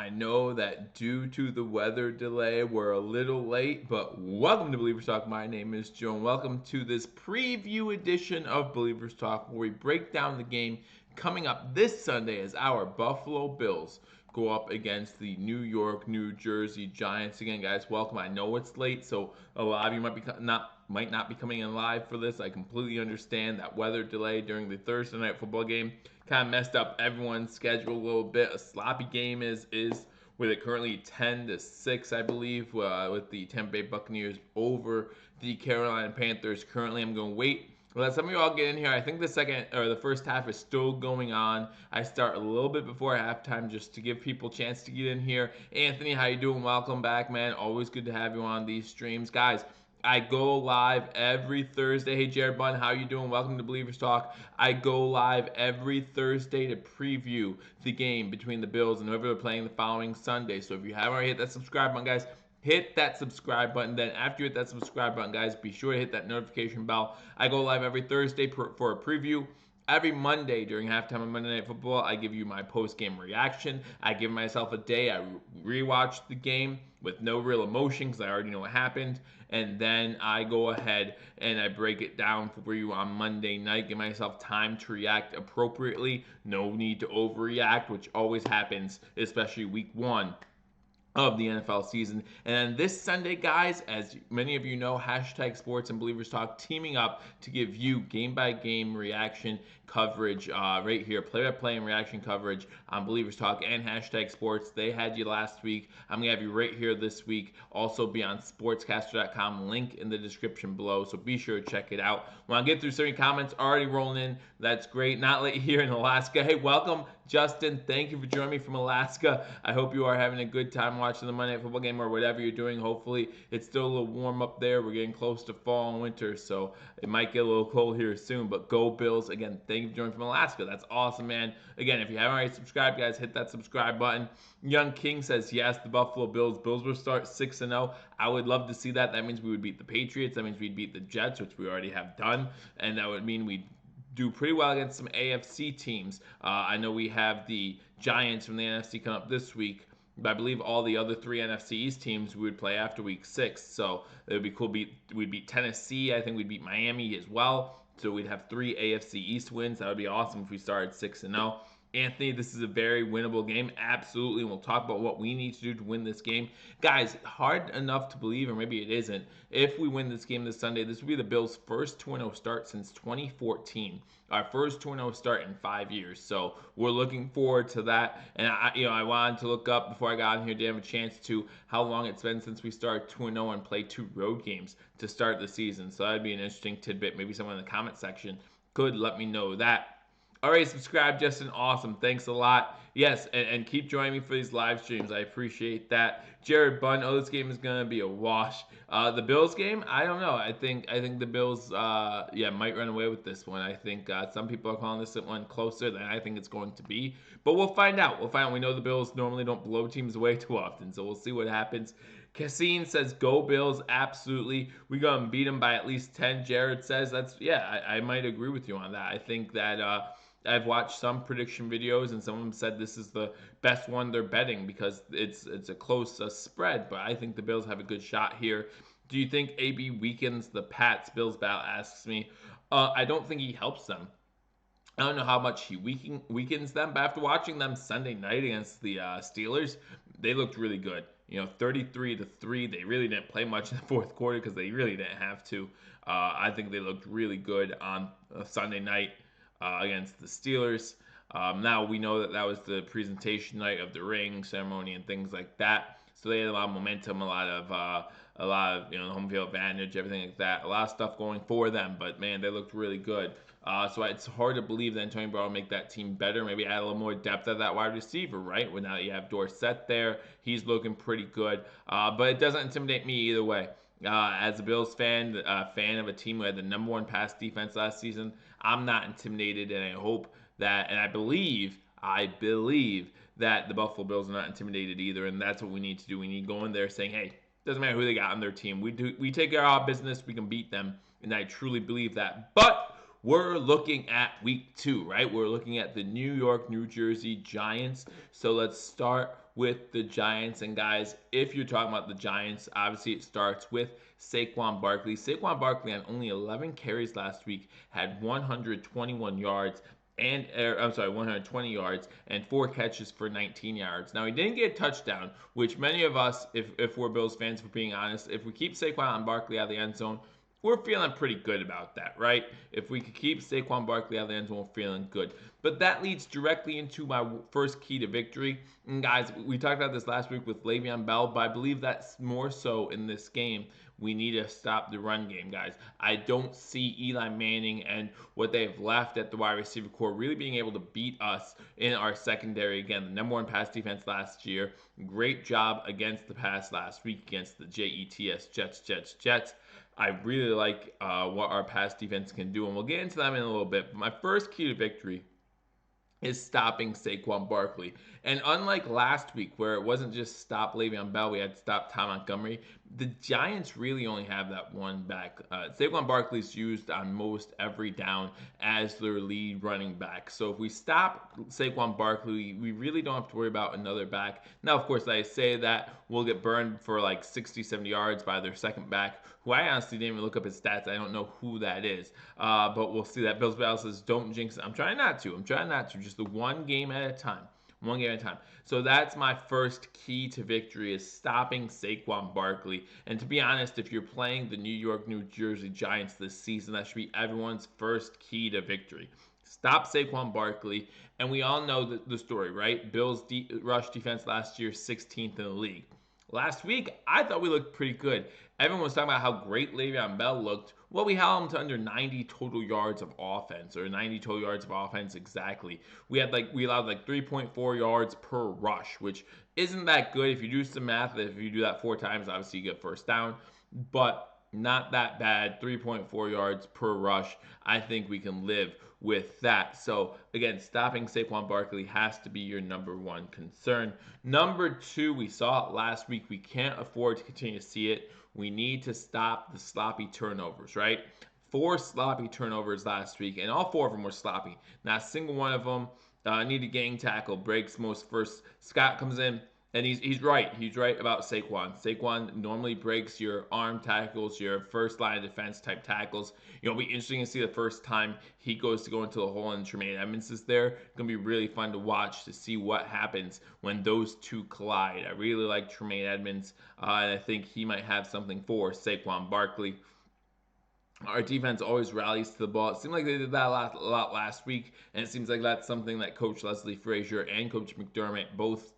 I know that due to the weather delay, we're a little late, but welcome to Believers Talk. My name is Joe, and welcome to this preview edition of Believers Talk, where we break down the game coming up this Sunday as our Buffalo Bills go up against the New York, New Jersey Giants. Again, guys, welcome. I know it's late, so a lot of you might not be coming in live for this. I completely understand that weather delay during the Thursday night football game kind of messed up everyone's schedule a little bit. A sloppy game is with it currently 10-6, I believe, with the Tampa Bay Buccaneers over the Carolina Panthers. Currently, I'm going to wait. Let some of you all get in here. I think the first half is still going on. I start a little bit before halftime just to give people a chance to get in here. Anthony, how you doing? Welcome back, man. Always good to have you on these streams, guys. I go live every Thursday. Hey, Jared Bunn, how you doing? Welcome to Believers Talk. I go live every Thursday to preview the game between the Bills and whoever they're playing the following Sunday. So if you haven't already hit that subscribe button, guys, hit that subscribe button. Then after you hit that subscribe button, guys, be sure to hit that notification bell. I go live every Thursday for a preview. Every Monday during halftime of Monday Night Football, I give you my post-game reaction. I give myself a day. I rewatch the game with no real emotion because I already know what happened. And then I go ahead and I break it down for you on Monday night. Give myself time to react appropriately. No need to overreact, which always happens, especially week one of the NFL season. And then this Sunday, guys, as many of you know, hashtag Sports and Believers Talk teaming up to give you game-by-game reaction coverage right here, play-by-play and reaction coverage on Believers Talk and hashtag Sports. They had you last week. I'm going to have you right here this week. Also be on sportscaster.com, link in the description below, so be sure to check it out. When I get through certain comments already rolling in, that's great. Not late here in Alaska. Hey, welcome, Justin. Thank you for joining me from Alaska. I hope you are having a good time watching the Monday Night Football game or whatever you're doing. Hopefully, it's still a little warm up there. We're getting close to fall and winter, so it might get a little cold here soon. But go Bills. Again, thank you for joining from Alaska. That's awesome, man. Again, if you haven't already subscribed, guys, hit that subscribe button. Young King says, yes, the Buffalo Bills. Bills will start 6-0. I would love to see that. That means we would beat the Patriots. That means we'd beat the Jets, which we already have done. And that would mean we'd do pretty well against some AFC teams. I know we have the Giants from the NFC coming up this week, but I believe all the other three NFC East teams we would play after week 6. So it would be cool. We'd beat Tennessee. I think we'd beat Miami as well. So we'd have 3 AFC East wins. That would be awesome if we started 6-0. Anthony, this is a very winnable game. Absolutely. And we'll talk about what we need to do to win this game. Guys, hard enough to believe, or maybe it isn't, if we win this game this Sunday, this will be the Bills' first 2-0 start since 2014. Our first 2-0 start in 5 years. So we're looking forward to that. And I wanted to look up before I got in here to have a chance to how long it's been since we started 2-0 and played 2 road games to start the season. So that'd be an interesting tidbit. Maybe someone in the comment section could let me know that. All right, subscribe, Justin. Awesome. Thanks a lot. Yes, and keep joining me for these live streams. I appreciate that. Jared Bunn, this game is going to be a wash. The Bills game, I don't know. I think the Bills, might run away with this one. I think some people are calling this one closer than I think it's going to be. But we'll find out. We know the Bills normally don't blow teams away too often, so we'll see what happens. Cassine says, go Bills, absolutely. We're going to beat them by at least 10. Jared says, I might agree with you on that. I think that I've watched some prediction videos, and some of them said this is the best one they're betting because it's a close spread. But I think the Bills have a good shot here. Do you think AB weakens the Pats? Bills Battle asks me. I don't think he helps them. I don't know how much he weakens them, but after watching them Sunday night against the Steelers, they looked really good. 33-3. They really didn't play much in the fourth quarter because they really didn't have to. I think they looked really good on Sunday night against the Steelers. Now we know that was the presentation night of the ring ceremony and things like that. So they had a lot of momentum, a lot of home field advantage, everything like that. A lot of stuff going for them, but man, they looked really good. So it's hard to believe that Antonio Brown will make that team better. Maybe add a little more depth at that wide receiver, right? Well, now that you have Dorsett there, he's looking pretty good. But it doesn't intimidate me either way. As a Bills fan, fan of a team who had the number 1 pass defense last season, I'm not intimidated, and I hope that, and I believe that the Buffalo Bills are not intimidated either, and that's what we need to do. We need to go in there saying, hey, doesn't matter who they got on their team. We take care of our business, we can beat them, and I truly believe that. But we're looking at week 2, right? We're looking at the New York, New Jersey Giants. So let's start with the Giants. And guys, if you're talking about the Giants, obviously it starts with Saquon Barkley. Saquon Barkley on only 11 carries last week had 121 yards and I'm sorry, 120 yards and 4 catches for 19 yards. Now he didn't get a touchdown, which many of us, if we're Bills fans, for being honest, if we keep Saquon and Barkley out of the end zone, we're feeling pretty good about that, right? If we could keep Saquon Barkley out of the end zone, we're feeling good. But that leads directly into my first key to victory. And guys, we talked about this last week with Le'Veon Bell, but I believe that's more so in this game. We need to stop the run game, guys. I don't see Eli Manning and what they've left at the wide receiver core really being able to beat us in our secondary. Again, the number one pass defense last year. Great job against the pass last week against the Jets. I really like what our pass defense can do, and we'll get into them in a little bit. But my first key to victory is stopping Saquon Barkley. And unlike last week, where it wasn't just stop Le'Veon Bell, we had to stop Ty Montgomery, the Giants really only have that one back. Saquon Barkley's used on most every down as their lead running back. So if we stop Saquon Barkley, we really don't have to worry about another back. Now, of course, I say that we'll get burned for like 60, 70 yards by their second back, who I honestly didn't even look up his stats. I don't know who that is. But we'll see that. Bills Battle says, don't jinx it. I'm trying not to. Just the one game at a time. One game at a time. So that's my first key to victory is stopping Saquon Barkley. And to be honest, if you're playing the New York, New Jersey Giants this season, that should be everyone's first key to victory. Stop Saquon Barkley. And we all know the story, right? Bills rush defense last year, 16th in the league. Last week, I thought we looked pretty good. Everyone was talking about how great Le'Veon Bell looked. Well, we held him to under 90 total yards of offense, or 90 total yards of offense exactly. We allowed like 3.4 yards per rush, which isn't that good. If you do some math, if you do that 4 times, obviously you get first down. But not that bad. 3.4 yards per rush. I think we can live with that. So again, stopping Saquon Barkley has to be your number one concern. Number two, we saw it last week. We can't afford to continue to see it. We need to stop the sloppy turnovers, right? 4 sloppy turnovers last week, and all 4 of them were sloppy. Not a single one of them needed gang tackle, breaks most first. Scott comes in, and he's right. He's right about Saquon. Saquon normally breaks your arm tackles, your first line of defense type tackles. It'll be interesting to see the first time he goes to go into the hole and Tremaine Edmunds is there. It's going to be really fun to watch to see what happens when those two collide. I really like Tremaine Edmunds, and I think he might have something for Saquon Barkley. Our defense always rallies to the ball. It seemed like they did that a lot last week, and it seems like that's something that Coach Leslie Frazier and Coach McDermott both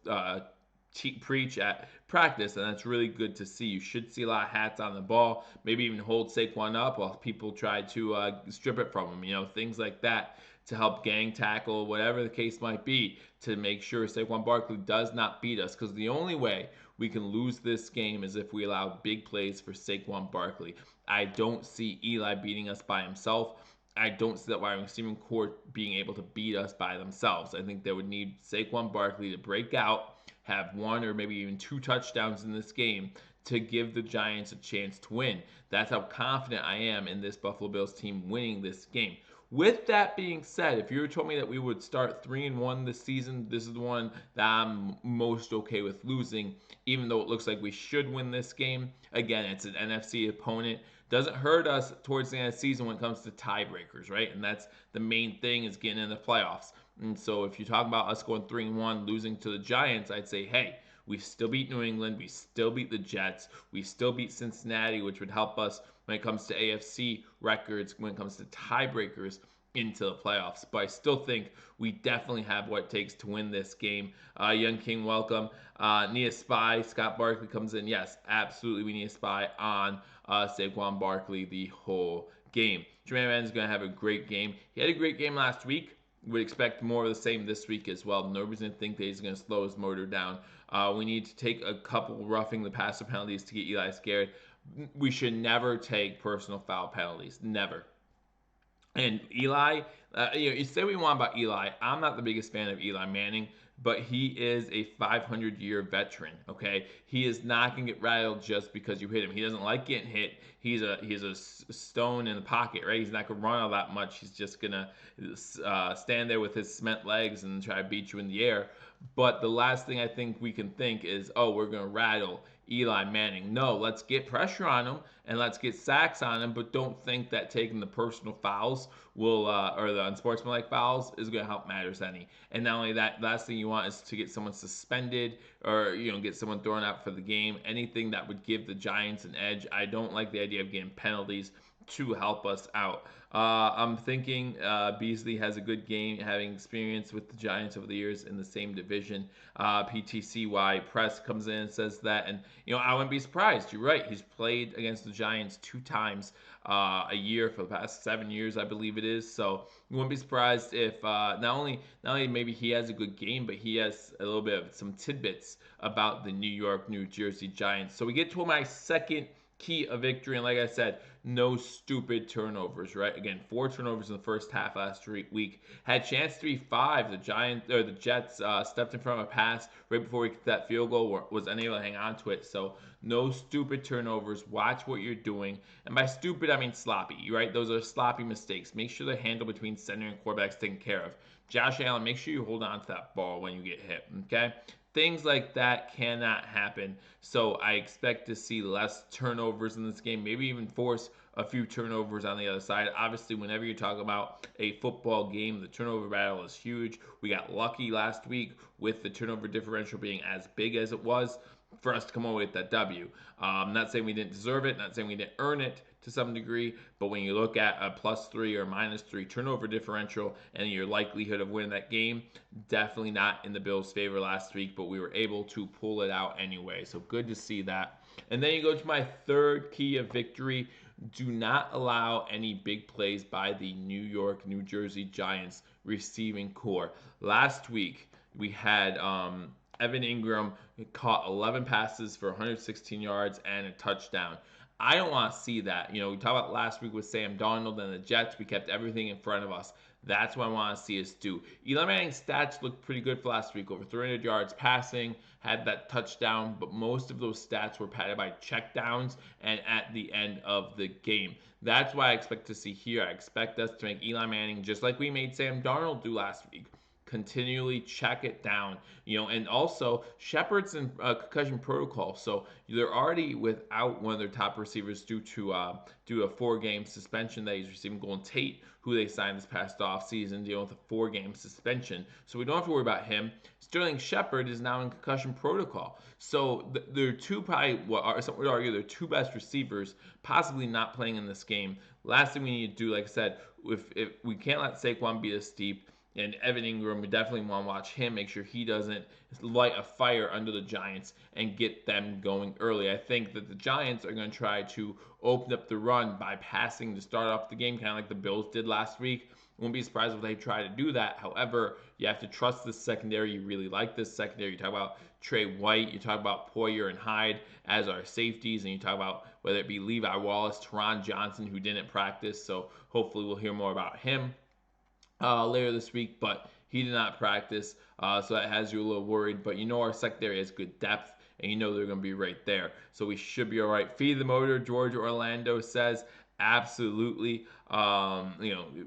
preach at practice, and that's really good to see. You should see a lot of hats on the ball, maybe even hold Saquon up while people try to strip it from him, things like that to help gang tackle, whatever the case might be, to make sure Saquon Barkley does not beat us, because the only way we can lose this game is if we allow big plays for Saquon Barkley. I don't see Eli beating us by himself. I don't see that wide receiving core being able to beat us by themselves. I think they would need Saquon Barkley to break out, have 1 or maybe even 2 touchdowns in this game to give the Giants a chance to win. That's how confident I am in this Buffalo Bills team winning this game. With that being said, if you told me that we would start 3-1 this season, this is the one that I'm most okay with losing, even though it looks like we should win this game. Again, it's an NFC opponent. Doesn't hurt us towards the end of the season when it comes to tiebreakers, right? And that's the main thing, is getting in the playoffs. And so if you talk about us going 3-1, losing to the Giants, I'd say, hey, we still beat New England, we still beat the Jets, we still beat Cincinnati, which would help us when it comes to AFC records, when it comes to tiebreakers into the playoffs. But I still think we definitely have what it takes to win this game. Young King, welcome. Need a spy. Scott Barkley comes in. Yes, absolutely, we need a spy on Saquon Barkley the whole game. Jermaine Evans is going to have a great game. He had a great game last week. Would expect more of the same this week as well. No reason to think that he's going to slow his motor down. We need to take a couple roughing the passer penalties to get Eli scared. We should never take personal foul penalties. Never. And Eli, you say what you want about Eli. I'm not the biggest fan of Eli Manning, but he is a 500-year veteran, okay? He is not going to get rattled just because you hit him. He doesn't like getting hit. He's a stone in the pocket, right? He's not going to run all that much. He's just going to stand there with his cement legs and try to beat you in the air. But the last thing I think we can think is, oh, we're going to rattle Eli Manning. No, let's get pressure on him and let's get sacks on him, but don't think that taking the personal fouls will, or the unsportsmanlike fouls, is going to help matters any. And not only that, last thing you want is to get someone suspended or, get someone thrown out for the game. Anything that would give the Giants an edge. I don't like the idea of getting penalties to help us out. I'm thinking Beasley has a good game, having experience with the Giants over the years in the same division. PTCY Press comes in and says that, and I wouldn't be surprised. You're right. He's played against the Giants 2 times a year for the past 7 years, I believe it is. So you wouldn't be surprised if not only maybe he has a good game, but he has a little bit of some tidbits about the New Jersey Giants. So we get to my second key of victory, and like I said, no stupid turnovers, right? Again, 4 turnovers in the first half last week. Had chance to be 5. The Jets stepped in front of a pass right before we get that field goal, was unable to hang on to it. So no stupid turnovers. Watch what you're doing, and by stupid I mean sloppy, right? Those are sloppy mistakes. Make sure the handle between center and quarterback's taken care of. Josh Allen, make sure you hold on to that ball when you get hit, okay? Things like that cannot happen. So I expect to see less turnovers in this game, maybe even force a few turnovers on the other side. Obviously, whenever you talk about a football game, the turnover battle is huge. We got lucky last week with the turnover differential being as big as it was for us to come away with that W. Not saying we didn't deserve it, not saying we didn't earn it to some degree, but when you look at a +3 or -3 turnover differential and your likelihood of winning that game, definitely not in the Bills' favor last week, but we were able to pull it out anyway. So good to see that. And then you go to my third key of victory. Do not allow any big plays by the New Jersey Giants receiving core. Last week, we had Evan Ingram caught 11 passes for 116 yards and a touchdown. I don't want to see that. We talked about last week with Sam Darnold and the Jets. We kept everything in front of us. That's what I want to see us do. Eli Manning's stats looked pretty good for last week. Over 300 yards passing, had that touchdown, but most of those stats were padded by checkdowns and at the end of the game. That's what I expect to see here. I expect us to make Eli Manning, just like we made Sam Darnold do last week, continually check it down, and also Shepard's in concussion protocol, so they're already without one of their top receivers due to a 4-game suspension that he's receiving. Golden Tate, who they signed this past offseason, dealing with a 4-game suspension, so we don't have to worry about him. Sterling Shepard is now in concussion protocol, so they're two, probably some would argue, they're two best receivers possibly not playing in this game. Last thing we need to do, like I said, if we can't let Saquon beat us deep. And Evan Ingram, we definitely want to watch him, make sure he doesn't light a fire under the Giants and get them going early. I think that the Giants are going to try to open up the run by passing to start off the game, kind of like the Bills did last week. Won't be surprised if they try to do that. However, you have to trust this secondary. You really like this secondary. You talk about Trey White, you talk about Poyer and Hyde as our safeties, and you talk about whether it be Levi Wallace, Teron Johnson, who didn't practice. So hopefully we'll hear more about him later this week, but he did not practice, so that has you a little worried. But our secondary has good depth, and they're going to be right there, so we should be all right. Feed the motor, George Orlando says. Absolutely.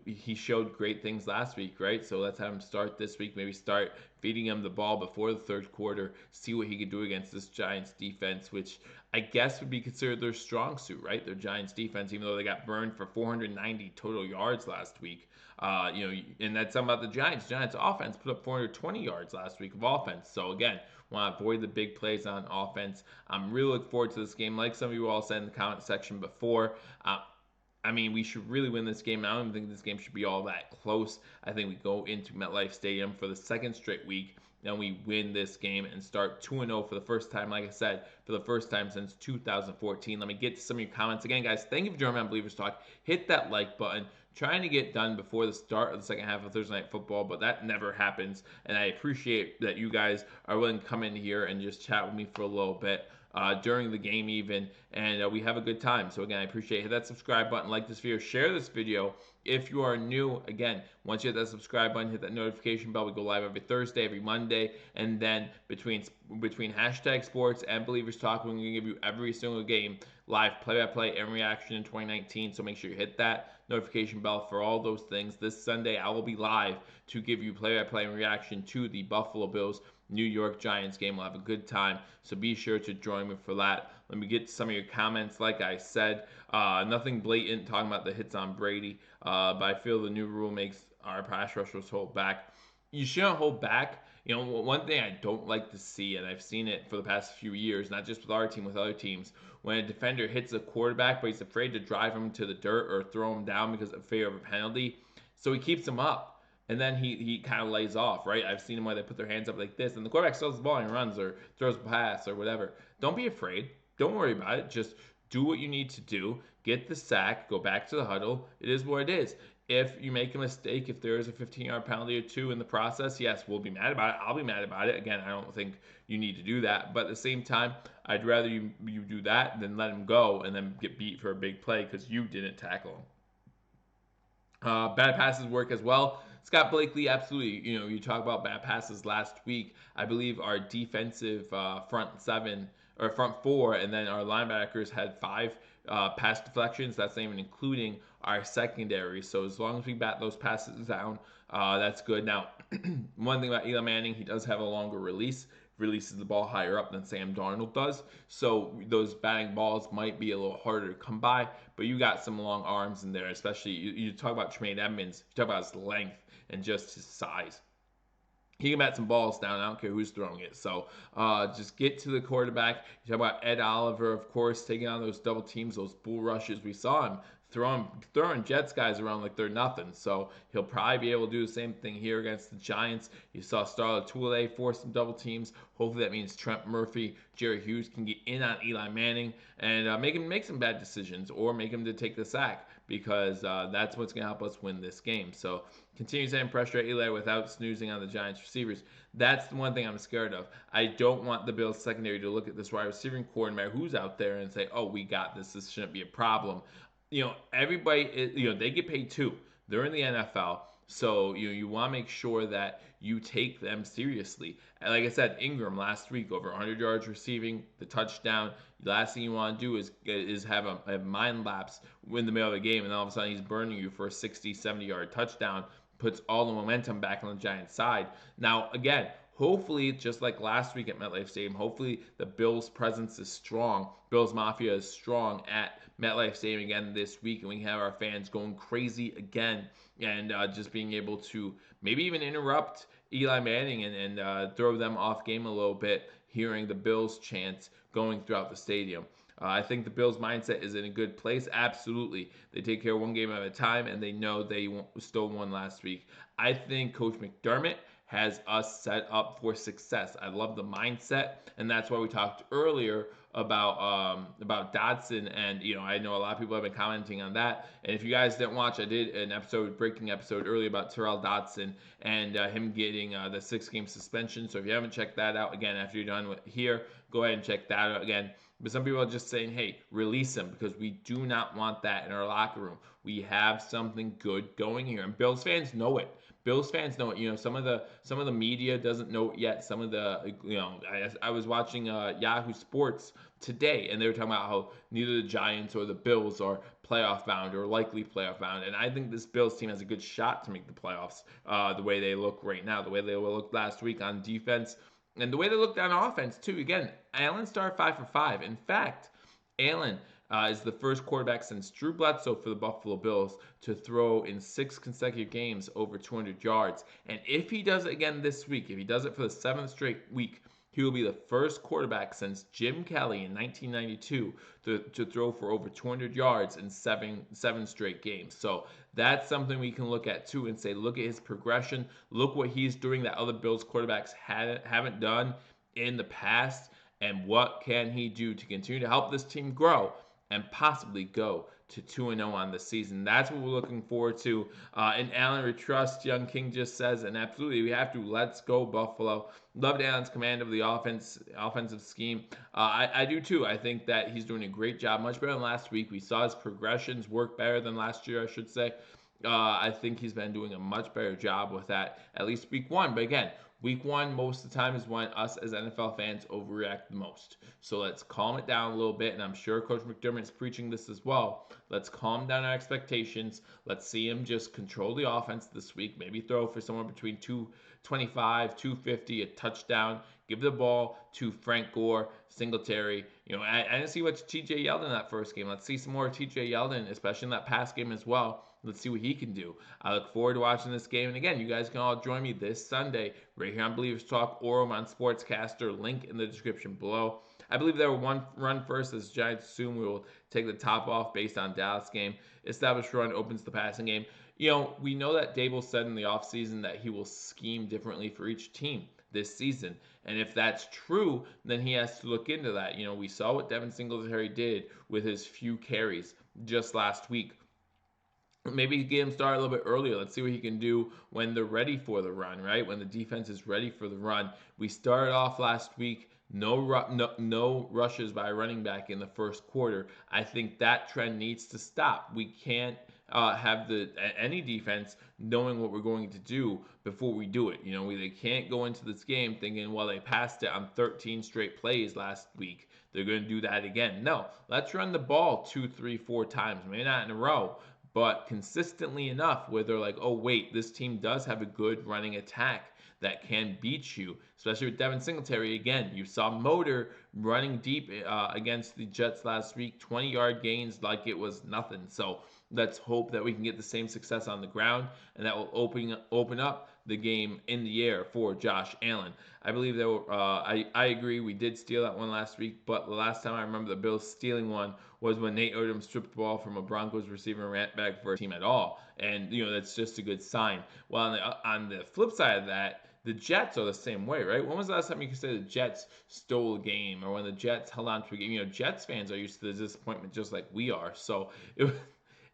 He showed great things last week, right? So let's have him start this week. Maybe start feeding him the ball before the third quarter. See what he could do against this Giants defense, which I guess would be considered their strong suit, right? Their Giants defense, even though they got burned for 490 total yards last week. And that's something about the Giants. Giants offense put up 420 yards last week of offense. So again, want to avoid the big plays on offense. I'm really looking forward to this game. Like some of you all said in the comment section before, we should really win this game. I don't even think this game should be all that close. I think we go into MetLife Stadium for the second straight week, and we win this game and start 2-0 for the first time, like I said, for the first time since 2014. Let me get to some of your comments. Again, guys, thank you for joining me on Believers Talk. Hit that like button. Trying to get done before the start of the second half of Thursday Night Football, but that never happens, and I appreciate that you guys are willing to come in here and just chat with me for a little bit. During the game even, and we have a good time. So again, I appreciate it. Hit that subscribe button, like this video, share this video. If you are new, again, once you hit that subscribe button, hit that notification bell. We go live every Thursday, every Monday, and then between hashtag sports and Believers Talk, we're going to give you every single game live play-by-play and reaction in 2019. So make sure you hit that notification bell for all those things. This Sunday, I will be live to give you play-by-play and reaction to the Buffalo Bills New York Giants game. We'll have a good time, so be sure to join me for that. Let me get to some of your comments. Like I said, nothing blatant talking about the hits on Brady, but I feel the new rule makes our pass rushers hold back. You shouldn't hold back. One thing I don't like to see, and I've seen it for the past few years, not just with our team, with other teams, when a defender hits a quarterback, but he's afraid to drive him to the dirt or throw him down because of fear of a penalty, so he keeps him up. And then he kind of lays off, right? I've seen them where they put their hands up like this, and the quarterback steals the ball and runs or throws a pass or whatever. Don't be afraid. Don't worry about it. Just do what you need to do. Get the sack. Go back to the huddle. It is what it is. If you make a mistake, if there is a 15-yard penalty or two in the process, yes, we'll be mad about it. I'll be mad about it. Again, I don't think you need to do that. But at the same time, I'd rather you do that than let him go and then get beat for a big play because you didn't tackle him. Bad passes work as well. Scott Blakely, absolutely. You talk about bad passes last week. I believe our defensive front seven or front four, and then our linebackers had 5 pass deflections. That's not even including our secondary. So as long as we bat those passes down, that's good. Now, one thing about Eli Manning, he does have a longer release. Releases the ball higher up than Sam Darnold does. So those batting balls might be a little harder to come by, but you got some long arms in there, especially you talk about Tremaine Edmonds, you talk about his length and just his size. He can bat some balls down. I don't care who's throwing it. So just get to the quarterback. You talk about Ed Oliver, of course, taking on those double teams, those bull rushes. We saw him throwing Jets guys around like they're nothing. So he'll probably be able to do the same thing here against the Giants. You saw Star Lotulelei force some double teams. Hopefully that means Trent Murphy, Jerry Hughes can get in on Eli Manning and make him make some bad decisions or make him to take the sack because that's what's going to help us win this game. So continue sending pressure at Eli without snoozing on the Giants receivers. That's the one thing I'm scared of. I don't want the Bills secondary to look at this wide receiving core, no matter who's out there, and say, oh, we got this. This shouldn't be a problem. Everybody, they get paid too. They're in the NFL. So you want to make sure that you take them seriously. And like I said, Ingram last week, over 100 yards receiving, the touchdown. The last thing you want to do is have a mind lapse in the middle of the game, and all of a sudden he's burning you for a 60, 70-yard touchdown. Puts all the momentum back on the Giants' side. Now, again, hopefully, just like last week at MetLife Stadium, hopefully the Bills' presence is strong. Bills Mafia is strong at MetLife Stadium again this week, and we can have our fans going crazy again and just being able to maybe even interrupt Eli Manning and throw them off game a little bit, hearing the Bills chants going throughout the stadium. I think the Bills' mindset is in a good place. Absolutely. They take care of one game at a time, and they know they still won last week. I think Coach McDermott has us set up for success. I love the mindset, and that's why we talked earlier about Dotson, and I know a lot of people have been commenting on that. And if you guys didn't watch, I did an breaking episode earlier about Terrell Dotson and him getting the 6-game suspension. So if you haven't checked that out, again, after you're done with here, go ahead and check that out again. But some people are just saying, hey, release him, because we do not want that in our locker room. We have something good going here, and Bills fans know it. Bills fans know it. Some of the media doesn't know it yet. Some of the I was watching Yahoo Sports today, and they were talking about how neither the Giants or the Bills are playoff bound or likely playoff bound. And I think this Bills team has a good shot to make the playoffs. The way they look right now, the way they looked last week on defense. And the way they looked on offense, too. Again, Allen started 5 for 5. In fact, Allen is the first quarterback since Drew Bledsoe for the Buffalo Bills to throw in 6 consecutive games over 200 yards. And if he does it again this week, if he does it for the 7th straight week, he will be the first quarterback since Jim Kelly in 1992 to throw for over 200 yards in seven straight games. So that's something we can look at too and say, look at his progression. Look what he's doing that other Bills quarterbacks haven't done in the past. And what can he do to continue to help this team grow and possibly go to 2-0 on the season? That's what we're looking forward to. And Allen, we trust, Young King just says, and absolutely, we have to. Let's go, Buffalo. Loved Allen's command of the offensive scheme. I do too. I think that he's doing a great job, much better than last week. We saw his progressions work better than last year, I should say. I think he's been doing a much better job with that, at least week 1. But again, week one, most of the time, is when us as NFL fans overreact the most. So let's calm it down a little bit. And I'm sure Coach McDermott's preaching this as well. Let's calm down our expectations. Let's see him just control the offense this week. Maybe throw for somewhere between 225, 250, a touchdown. Give the ball to Frank Gore, Singletary. I didn't see much TJ Yeldon in that first game. Let's see some more TJ Yeldon, especially in that pass game as well. Let's see what he can do. I look forward to watching this game. And again, you guys can all join me this Sunday right here on Believers Talk or on Sportscaster. Link in the description below. I believe they will run first as Giants assume we will take the top off based on Dallas game. Established run opens the passing game. We know that Dable said in the offseason that he will scheme differently for each team this season. And if that's true, then he has to look into that. We saw what Devin Singletary did with his few carries just last week. Maybe get him started a little bit earlier. Let's see what he can do when they're ready for the run, right? When the defense is ready for the run. We started off last week, no rushes by running back in the first quarter. I think that trend needs to stop. We can't have any defense knowing what we're going to do before we do it. They can't go into this game thinking, well, they passed it on 13 straight plays last week, they're going to do that again. No, let's run the ball 2, 3, 4 times, maybe not in a row, but consistently enough where they're like, oh, wait, this team does have a good running attack that can beat you, especially with Devin Singletary. Again, you saw Motor running deep against the Jets last week, 20-yard gains like it was nothing. So let's hope that we can get the same success on the ground, and that will open up the game in the air for Josh Allen. I believe that I agree. We did steal that one last week, but the last time I remember the Bills stealing one was when Nate Odom stripped the ball from a Broncos receiver and ran back for a team at all. And, that's just a good sign. Well, on the flip side of that, the Jets are the same way, right? When was the last time you could say the Jets stole a game, or when the Jets held on to a game? Jets fans are used to the disappointment just like we are. So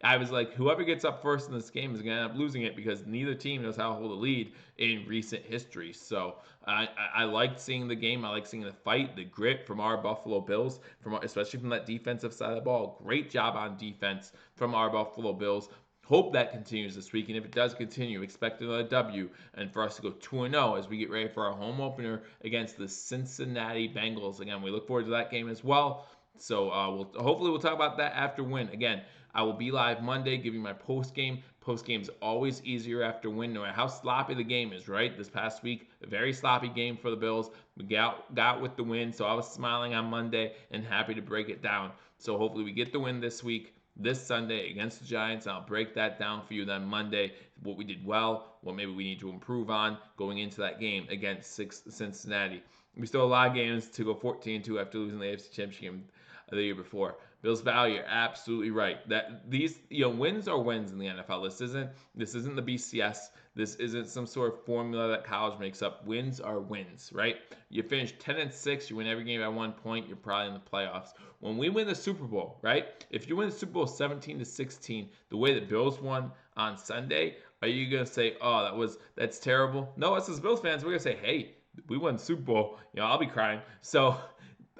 I was like, whoever gets up first in this game is going to end up losing it, because neither team knows how to hold a lead in recent history. So I liked seeing the game. I like seeing the fight, the grit from our Buffalo Bills, especially from that defensive side of the ball. Great job on defense from our Buffalo Bills. Hope that continues this week, and if it does continue, expect another W and for us to go 2-0 as we get ready for our home opener against the Cincinnati Bengals. Again, we look forward to that game as well. So hopefully we'll talk about that after win. Again, I will be live Monday giving my post game. Post game is always easier after win, no matter how sloppy the game is, right? This past week, a very sloppy game for the Bills. We got with the win, so I was smiling on Monday and happy to break it down. So hopefully we get the win this week, this Sunday against the Giants. I'll break that down for you then Monday, what we did well, what maybe we need to improve on going into that game against Cincinnati. We still have a lot of games to go 14-2 after losing the AFC Championship game the year before. Bills Valley, you're absolutely right. That these wins are wins in the NFL. This isn't the BCS. This isn't some sort of formula that college makes up. Wins are wins, right? You finish 10-6, you win every game by 1 point, you're probably in the playoffs. When we win the Super Bowl, right? If you win the Super Bowl 17-16, the way the Bills won on Sunday, are you gonna say, oh, that's terrible? No, us as Bills fans, we're gonna say, hey, we won the Super Bowl. I'll be crying. So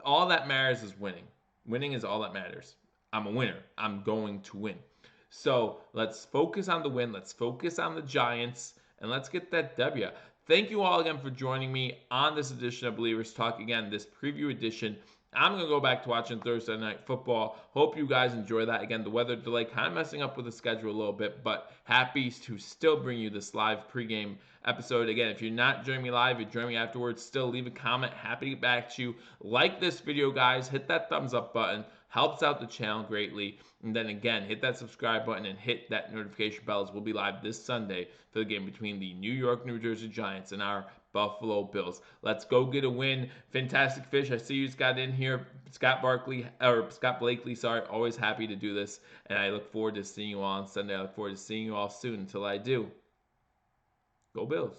all that matters is winning. Winning is all that matters. I'm a winner. I'm going to win. So let's focus on the win. Let's focus on the Giants, and let's get that W. Thank you all again for joining me on this edition of Believers Talk. Again, this preview edition. I'm going to go back to watching Thursday Night Football. Hope you guys enjoy that. Again, the weather delay kind of messing up with the schedule a little bit, but happy to still bring you this live pregame episode. Again, if you're not joining me live, you're joining me afterwards, still leave a comment. Happy to get back to you. Like this video, guys. Hit that thumbs up button. Helps out the channel greatly. And then again, hit that subscribe button and hit that notification bell, as we'll be live this Sunday for the game between the New York, New Jersey Giants and our Buffalo Bills. Let's go get a win. Fantastic Fish, I see you just got in here. Scott Blakely, sorry. Always happy to do this, and I look forward to seeing you all on Sunday. I look forward to seeing you all soon. Until I do, go Bills.